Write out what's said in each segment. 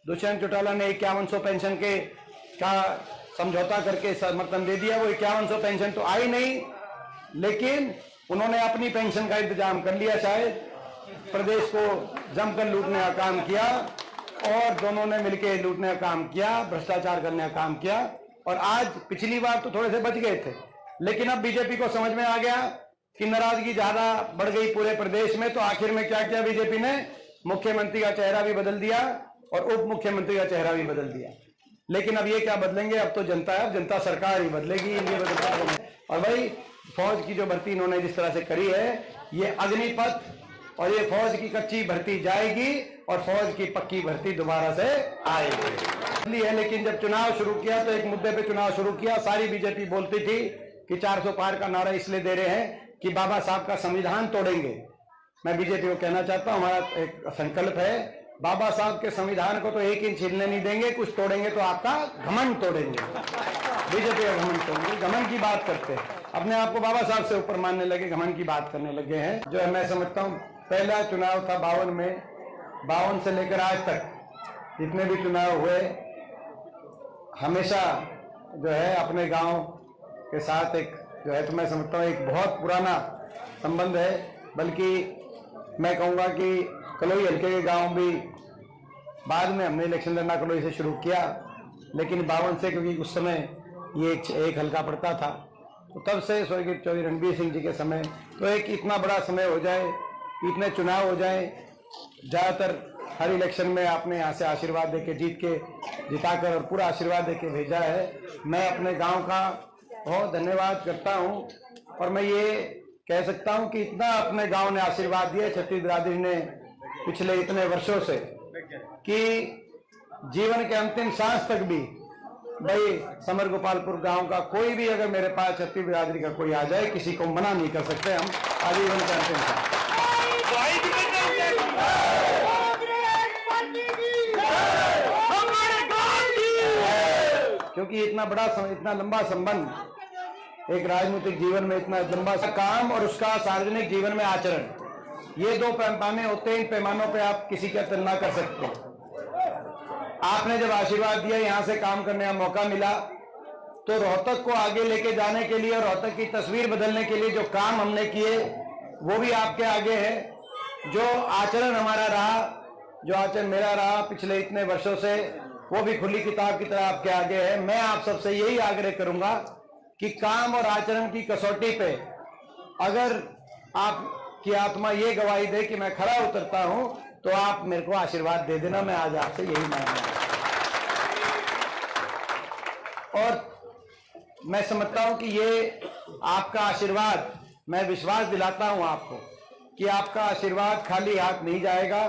दुष्यंत चौटाला ने 5100 पेंशन के का समझौता करके समर्थन दे दिया। वो 5100 पेंशन तो आई नहीं, लेकिन उन्होंने अपनी पेंशन का इंतजाम कर लिया। शायद प्रदेश को जमकर लूटने का काम किया और दोनों ने मिलकर लूटने का काम किया, भ्रष्टाचार करने का काम किया। और आज पिछली बार तो थोड़े से बच गए थे, लेकिन अब बीजेपी को समझ में आ गया कि नाराजगी ज्यादा बढ़ गई पूरे प्रदेश में। तो आखिर में क्या किया बीजेपी ने? मुख्यमंत्री का चेहरा भी बदल दिया और उप मुख्यमंत्री का चेहरा भी बदल दिया। लेकिन अब ये क्या बदलेंगे? अब तो जनता है, अब जनता सरकार ही बदलेगी। और भाई फौज की जो भर्ती इन्होंने जिस तरह से करी है, ये अग्निपथ और ये फौज की कच्ची भर्ती जाएगी और फौज की पक्की भर्ती दोबारा से आएगी है। लेकिन जब चुनाव शुरू किया तो एक मुद्दे पे चुनाव शुरू किया। सारी बीजेपी बोलती थी कि 400 पार का नारा इसलिए दे रहे हैं कि बाबा साहब का संविधान तोड़ेंगे। मैं बीजेपी को कहना चाहता हूं, हमारा एक संकल्प है, बाबा साहब के संविधान को तो एक इंच हिलने नहीं देंगे। कुछ तोड़ेंगे तो आपका घमंड तोड़ेंगे। बीजेपी का घमंड तोड़ेंगे। घमंड की बात करते हैं, अपने आप को बाबा साहब से ऊपर मानने लगे, घमंड की बात करने लगे हैं। जो है मैं समझता हूँ पहला चुनाव था 52 में, 52 से लेकर आज तक जितने भी चुनाव हुए हमेशा जो है अपने गांव के साथ एक जो है तो मैं समझता हूँ एक बहुत पुराना संबंध है। बल्कि मैं कहूँगा कि कलोई हल्के के गांव भी बाद में हमने इलेक्शन लड़ना कलोई से शुरू किया, लेकिन 52 से, क्योंकि उस समय ये एक हल्का पड़ता था, तो तब से स्वर्गीय चौधरी रणबीर सिंह जी के समय तो एक इतना बड़ा समय हो जाए, इतने चुनाव हो जाए, ज़्यादातर हर इलेक्शन में आपने यहाँ से आशीर्वाद देके जिताकर और पूरा आशीर्वाद देके भेजा है। मैं अपने गांव का बहुत धन्यवाद करता हूँ और मैं ये कह सकता हूँ कि इतना अपने गांव ने आशीर्वाद दिया छत्तीस बिरादरी ने पिछले इतने वर्षों से कि जीवन के अंतिम सांस तक भी भाई समर गोपालपुर गांव का कोई भी अगर मेरे पास छत्तीस बिरादरी का कोई आ जाए, किसी को मना नहीं कर सकते हम आजीवन के अंतिम सांस। क्योंकि इतना बड़ा इतना लंबा संबंध एक राजनीतिक जीवन में, इतना लंबा काम और उसका सार्वजनिक जीवन में आचरण, ये दो पैमाने होते हैं। इन पैमानों पे आप किसी का तुलना कर सकते हैं। आपने जब आशीर्वाद दिया, यहां से काम करने का मौका मिला, तो रोहतक को आगे लेके जाने के लिए और रोहतक की तस्वीर बदलने के लिए जो काम हमने किए वो भी आपके आगे है। जो आचरण हमारा रहा, जो आचरण मेरा रहा पिछले इतने वर्षों से, वो भी खुली किताब की तरह आपके आगे है। मैं आप सबसे यही आग्रह करूंगा कि काम और आचरण की कसौटी पे अगर आपकी आत्मा ये गवाही दे कि मैं खरा उतरता हूं, तो आप मेरे को आशीर्वाद दे देना। मैं आज आपसे यही मांगूंगा। और मैं समझता हूं कि ये आपका आशीर्वाद, मैं विश्वास दिलाता हूं आपको कि आपका आशीर्वाद खाली हाथ नहीं जाएगा।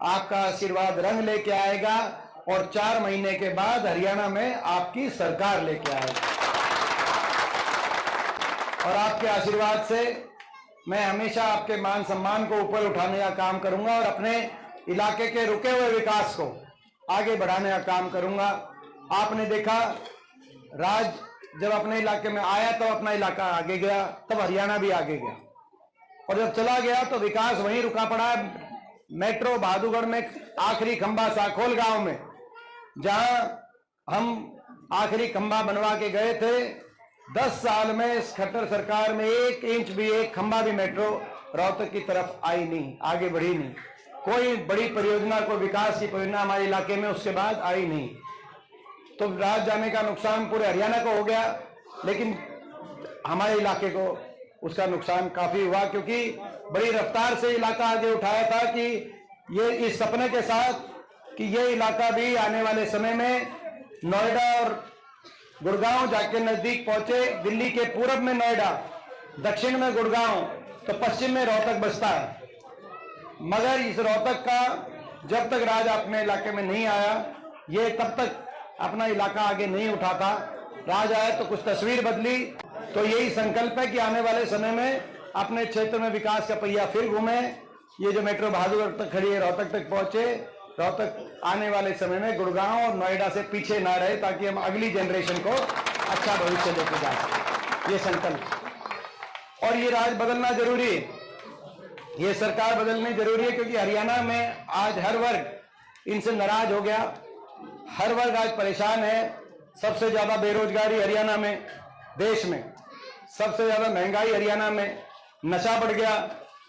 आपका आशीर्वाद रंग लेके आएगा और 4 महीने के बाद हरियाणा में आपकी सरकार लेके आएगी। और आपके आशीर्वाद से मैं हमेशा आपके मान सम्मान को ऊपर उठाने का काम करूंगा और अपने इलाके के रुके हुए विकास को आगे बढ़ाने का काम करूंगा। आपने देखा, राज जब अपने इलाके में आया तो अपना इलाका आगे गया, तब हरियाणा भी आगे गया, और जब चला गया तो विकास वहीं रुका पड़ा। मेट्रो बहादुरगढ़ में आखिरी खंबा साखोल गांव में, जहां हम आखिरी खंबा बनवा के गए थे, 10 साल में इस खट्टर सरकार में 1 इंच भी, एक खंबा भी मेट्रो रोहतक की तरफ आई नहीं, आगे बढ़ी नहीं। कोई बड़ी परियोजना, कोई विकास की परियोजना हमारे इलाके में उसके बाद आई नहीं। तो राज जाने का नुकसान पूरे हरियाणा को हो गया, लेकिन हमारे इलाके को उसका नुकसान काफी हुआ, क्योंकि बड़ी रफ्तार से इलाका आगे उठाया था कि ये इस सपने के साथ कि ये इलाका भी आने वाले समय में नोएडा और गुड़गांव जाके नजदीक पहुंचे। दिल्ली के पूरब में नोएडा, दक्षिण में गुड़गांव, तो पश्चिम में रोहतक बसता है। मगर इस रोहतक का जब तक राज अपने इलाके में नहीं आया, ये तब तक अपना इलाका आगे नहीं उठा था। राज आया तो कुछ तस्वीर बदली। तो यही संकल्प है कि आने वाले समय में अपने क्षेत्र में विकास का पहिया फिर घूमे। ये जो मेट्रो बहादुरगढ़ तक खड़ी है, रोहतक तक पहुंचे, रोहतक आने वाले समय में गुड़गांव और नोएडा से पीछे ना रहे, ताकि हम अगली जनरेशन को अच्छा भविष्य देके जा सकें। ये संकल्प। और ये राज बदलना जरूरी है, ये सरकार बदलनी जरूरी है, क्योंकि हरियाणा में आज हर वर्ग इनसे नाराज हो गया। हर वर्ग आज परेशान है। सबसे ज्यादा बेरोजगारी हरियाणा में, देश में सबसे ज्यादा महंगाई हरियाणा में, नशा बढ़ गया,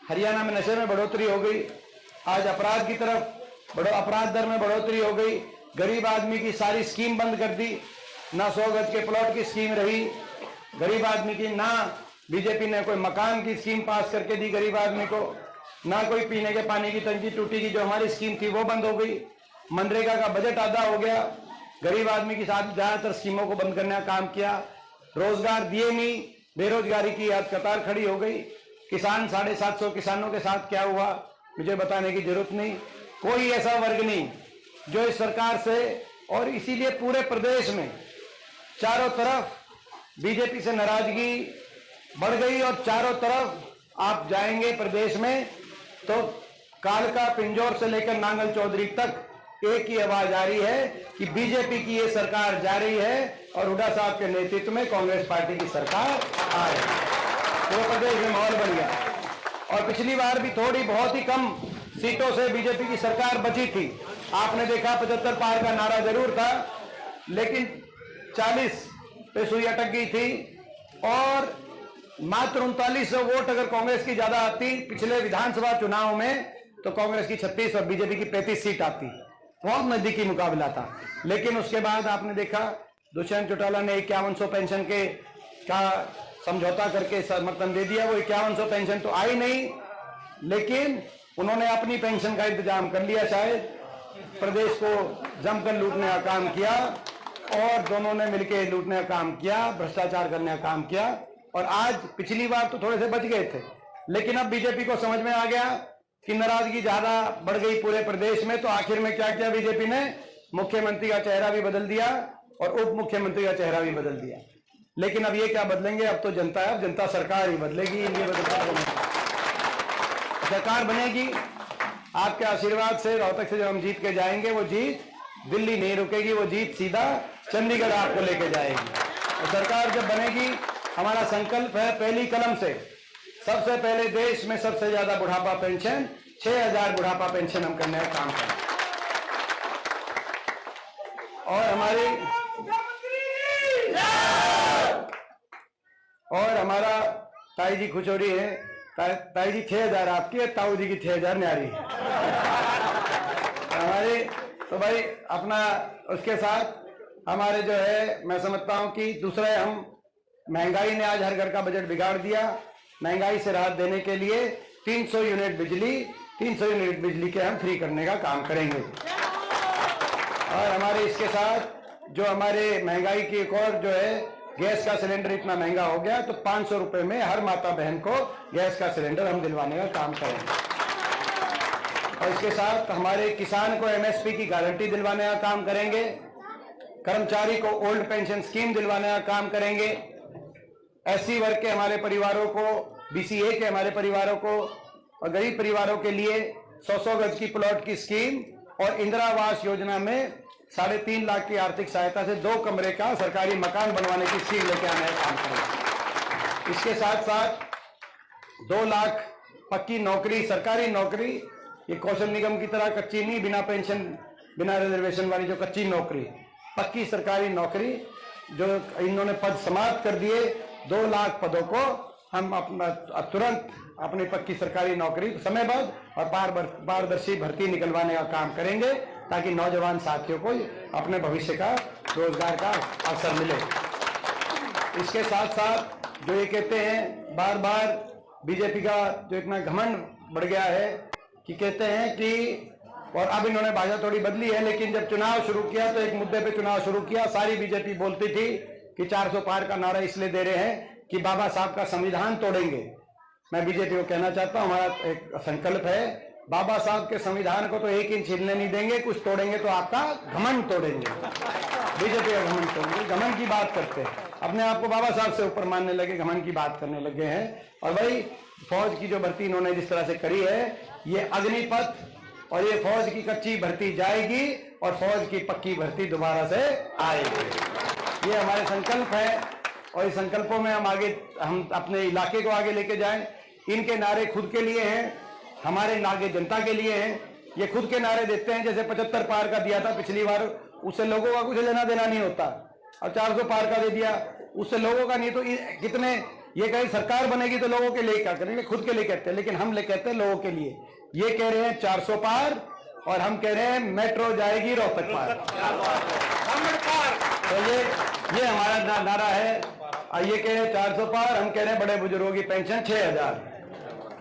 हरियाणा में नशे में बढ़ोतरी हो गई, आज अपराध की तरफ अपराध दर में बढ़ोतरी हो गई, गरीब आदमी की सारी स्कीम बंद कर दी, ना 100 गज के प्लॉट की स्कीम रही गरीब आदमी की, ना बीजेपी ने कोई मकान की स्कीम पास करके दी गरीब आदमी को, ना कोई पीने के पानी की टंकी टूटी की जो हमारी स्कीम थी वो बंद हो गई, मनरेगा का बजट आधा हो गया, गरीब आदमी की साथ ज्यादातर स्कीमों को बंद करने का काम किया, रोजगार दिए नहीं, बेरोजगारी की आज कतार खड़ी हो गई। किसान 750 किसानों के साथ क्या हुआ मुझे बताने की जरूरत नहीं। कोई ऐसा वर्ग नहीं जो इस सरकार से, और इसीलिए पूरे प्रदेश में चारों तरफ बीजेपी से नाराजगी बढ़ गई, और चारों तरफ आप जाएंगे प्रदेश में तो कालका पिंजौर से लेकर नांगल चौधरी तक एक ही आवाज आ रही है कि बीजेपी की ये सरकार जा रही है और हुड्डा साहब के नेतृत्व में कांग्रेस पार्टी की सरकार आ रही है। पूरे प्रदेश में माहौल बन गया, और पिछली बार भी थोड़ी बहुत ही कम सीटों से बीजेपी की सरकार बची थी। आपने देखा 75 पार का नारा जरूर था, लेकिन 40 पे सुई अटक गई थी, और मात्र 3900 वोट अगर कांग्रेस की ज्यादा आती पिछले विधानसभा चुनाव में तो कांग्रेस की 36 और बीजेपी की 35 सीट आती। बहुत नजदीकी मुकाबला था। लेकिन उसके बाद आपने देखा दुष्यंत चौटाला ने 5100 पेंशन के का समझौता करके समर्थन दे दिया। वो 5100 पेंशन तो आई नहीं, लेकिन उन्होंने अपनी पेंशन का इंतजाम कर लिया। शायद प्रदेश को जमकर लूटने का काम किया, और दोनों ने मिलकर लूटने का काम किया, भ्रष्टाचार करने का काम किया। और आज पिछली बार तो थोड़े से बच गए थे, लेकिन अब बीजेपी को समझ में आ गया कि नाराजगी ज्यादा बढ़ गई पूरे प्रदेश में। तो आखिर में क्या किया बीजेपी ने? मुख्यमंत्री का चेहरा भी बदल दिया और उप मुख्यमंत्री का चेहरा भी बदल दिया। लेकिन अब ये क्या बदलेंगे? अब तो जनता है, अब जनता सरकार ही बदलेगी। ये सरकार बनेगी आपके आशीर्वाद से। रोहतक से जब हम जीत के जाएंगे, वो जीत दिल्ली नहीं रुकेगी, वो जीत सीधा चंडीगढ़ आपको लेके जाएगी। तो सरकार जब बनेगी, हमारा संकल्प है पहली कलम से सबसे पहले देश में सबसे ज्यादा बुढ़ापा पेंशन 6000 बुढ़ापा पेंशन हम करने का काम करें। और हमारा ताई जी खुचौड़ी है, ताई जी 6000 आपकी है, ताऊ जी की 6000 न्यारी है हमारे। तो भाई अपना उसके साथ हमारे जो है, मैं समझता हूं कि दूसरा हम महंगाई ने आज हर घर का बजट बिगाड़ दिया। महंगाई से राहत देने के लिए 300 यूनिट बिजली के हम फ्री करने का काम करेंगे। और हमारे इसके साथ जो हमारे महंगाई की एक और जो है, गैस का सिलेंडर इतना महंगा हो गया, तो 500 रुपए में हर माता बहन को गैस का सिलेंडर हम दिलवाने का काम करेंगे। और इसके साथ हमारे किसान को एमएसपी की गारंटी दिलवाने का काम करेंगे। कर्मचारी को ओल्ड पेंशन स्कीम दिलवाने का काम करेंगे। एससी वर्ग के हमारे परिवारों को, बीसीए के हमारे परिवारों को और गरीब परिवारों के लिए 100 गज की प्लॉट की स्कीम, और इंदिरा आवास योजना में 3.5 लाख की आर्थिक सहायता से 2 कमरे का सरकारी मकान बनवाने की स्कीम लेके आने का काम करेंगे। इसके साथ साथ 2 लाख पक्की नौकरी, सरकारी नौकरी, ये कौशल निगम की तरह कच्ची नहीं, बिना पेंशन बिना रिजर्वेशन वाली जो कच्ची नौकरी, पक्की सरकारी नौकरी जो इन्होंने पद समाप्त कर दिए। 2 लाख पदों को हम अपना तुरंत अपनी पक्की सरकारी नौकरी समयबद्ध और पारदर्शी भर्ती निकलवाने का काम करेंगे, ताकि नौजवान साथियों को अपने भविष्य का रोजगार का अवसर मिले। इसके साथ साथ जो ये कहते हैं बार बार, बीजेपी का जो इतना घमंड बढ़ गया है कि कहते हैं कि, और अब इन्होंने भाषा थोड़ी बदली है, लेकिन जब चुनाव शुरू किया तो एक मुद्दे पे चुनाव शुरू किया, सारी बीजेपी बोलती थी कि 400 पार का नारा इसलिए दे रहे हैं कि बाबा साहब का संविधान तोड़ेंगे। मैं बीजेपी को कहना चाहता हूं, हमारा एक संकल्प है, बाबा साहब के संविधान को तो 1 इंच हिलने नहीं देंगे, कुछ तोड़ेंगे तो आपका घमंड तोड़ेंगे। बीजेपी का घमंड तोड़ेंगे। घमंड की बात करते हैं, अपने आप को बाबा साहब से ऊपर मानने लगे, घमंड की बात करने लगे हैं। और भाई फौज की जो भर्ती इन्होंने जिस तरह से करी है, ये अग्निपथ, और ये फौज की कच्ची भर्ती जाएगी और फौज की पक्की भर्ती दोबारा से आएगी। ये हमारे संकल्प है, और इस संकल्पों में हम अपने इलाके को आगे लेके जाएं। इनके नारे खुद के लिए हैं, हमारे नारे जनता के लिए हैं। ये खुद के नारे देते हैं, जैसे 75 पार का दिया था पिछली बार, उससे लोगों का कुछ लेना देना नहीं होता, और 400 पार का दे दिया, उससे लोगों का नहीं। तो कितने ये कहीं सरकार बनेगी तो लोगों के लिए क्या करेंगे, खुद के लिए कहते हैं, लेकिन हम कहते हैं लोगों के लिए। ये कह रहे हैं 400 पार, और हम कह रहे हैं मेट्रो जाएगी रोहतक पार। तो ये हमारा नारा है। ये कह रहे हैं 400 पार, हम कह रहे हैं बड़े बुजुर्गों की पेंशन 6000।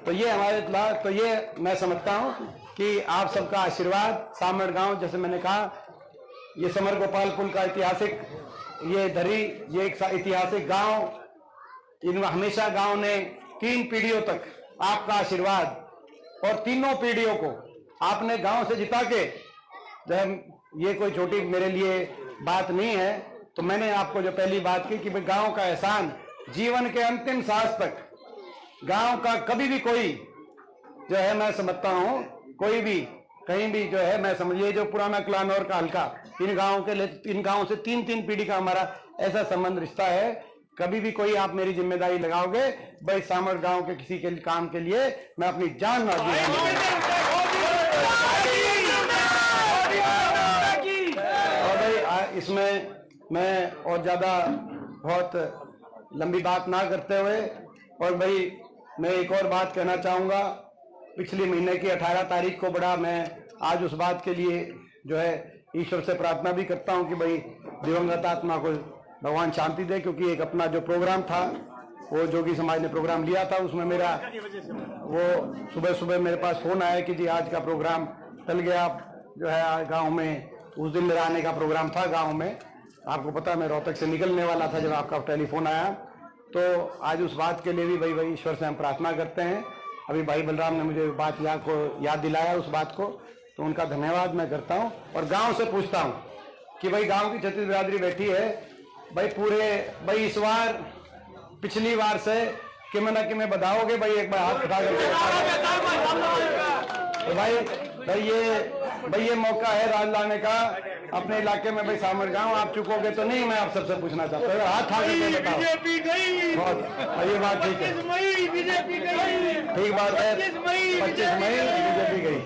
तो ये हमारे, तो ये मैं समझता हूं कि आप सबका आशीर्वाद, सामड़ गांव, जैसे मैंने कहा, ये समर गोपाल पुल का ऐतिहासिक, ये धरी, ये एक ऐतिहासिक गांव, इनमें हमेशा गांव ने 3 पीढ़ियों तक आपका आशीर्वाद, और तीनों पीढ़ियों को आपने गांव से जिता के, जब ये कोई छोटी मेरे लिए बात नहीं है, तो मैंने आपको जो पहली बात की कि गांव का एहसान जीवन के अंतिम सांस तक, गांव का कभी भी कोई जो है, मैं समझता हूं कोई भी कहीं भी जो है, मैं समझिए जो पुराना क्लानौर का हल्का, इन गांवों से 3 पीढ़ी का हमारा ऐसा संबंध, रिश्ता है। कभी भी कोई आप मेरी जिम्मेदारी लगाओगे भाई, सामड़ गांव के किसी के काम के लिए मैं अपनी जान ना दूंगा। और भाई इसमें मैं और ज्यादा बहुत लंबी बात ना करते हुए, और भाई मैं एक और बात कहना चाहूंगा। पिछले महीने की 18 तारीख को बड़ा मैं आज उस बात के लिए जो है ईश्वर से प्रार्थना भी करता हूं कि भाई दिवंगत आत्मा को भगवान शांति दे, क्योंकि एक अपना जो प्रोग्राम था, वो जोगी समाज ने प्रोग्राम लिया था, उसमें मेरा वो सुबह सुबह मेरे पास फोन आया कि जी आज का प्रोग्राम टल गया, जो है गांव में उस दिन मेरा आने का प्रोग्राम था गांव में। आपको पता मैं रोहतक से निकलने वाला था जब आपका टेलीफोन आया। तो आज उस बात के लिए भी भाई ईश्वर से हम प्रार्थना करते हैं। अभी भाई बलराम ने मुझे बात याद दिलाया उस बात को, तो उनका धन्यवाद मैं करता हूं। और गांव से पूछता हूं कि भाई गांव की छत्तीस बिरादरी बैठी है भाई, भाई इस बार पिछली बार से कि मैं ना कि मैं बताओगे भाई, एक बार हाथ उठा करके तो भाई ये मौका है राज लाने का अपने इलाके में। भाई सामड़ गांव आप चुकोगे तो नहीं, मैं आप सबसे पूछना चाहता हूँ, हाथ उठा करके बताओ। बीजेपी गई, बहुत ये बात ठीक है, बीजेपी गई, ठीक बात है, 25 मई बीजेपी गई।